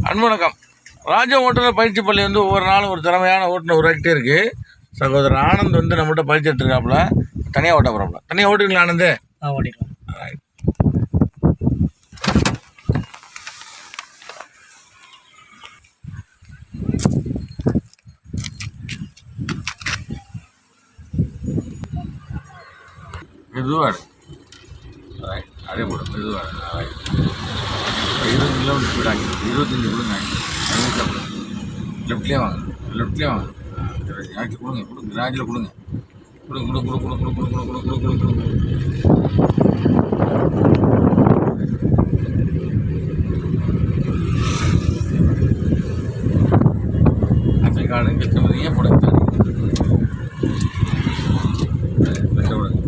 அன்பு ராஜ ஓட்டுநர் பயிற்சி பள்ளி வந்து ஒவ்வொரு நாளும் ஒரு திறமையான ஓட்டுநர் உருவாக்கிட்டே இருக்குது. சகோதரர் ஆனந்த் வந்து நம்மகிட்ட பயிற்சி எடுத்துருக்காப்புல. தனியாக ஓட்ட போகிறாப்புல. தனியாக ஓட்டுங்களா ஆனந்த்? ஓட்டிக்கலாம். ரைட். மெதுவாடு. ரைட். அதே போடும் மெதுவாடு. ரைட். 20 கிலோமீட்டர் ஸ்பீட் ஆகி 25 கொடுங்க. லெஃப்ட்லேயே வாங்க, லெஃப்ட்லேயே வாங்க. ஆக்சி கொடுங்க, கொடுங்க, கிராஜில் கொடுங்க. கொடுங்க கொடு கொடு கொடு கொடு கொடு கொடு கொடு கொடு கொடு காடு கெட்டவதையே புடங்க கஷ்டப்படுங்க.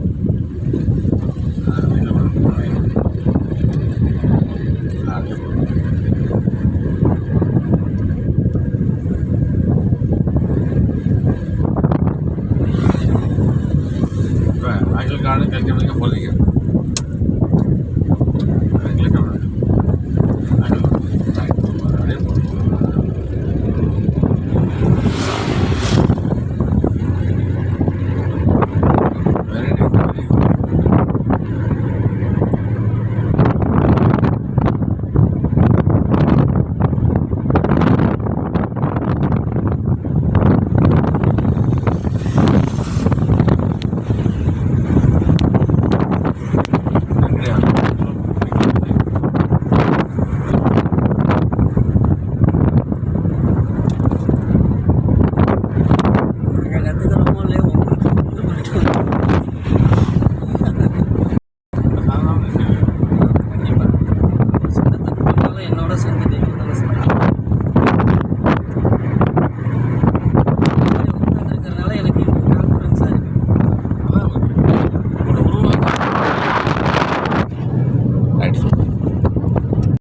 ஆக்கள் காடு கெட்டவதையே போகிறீங்க.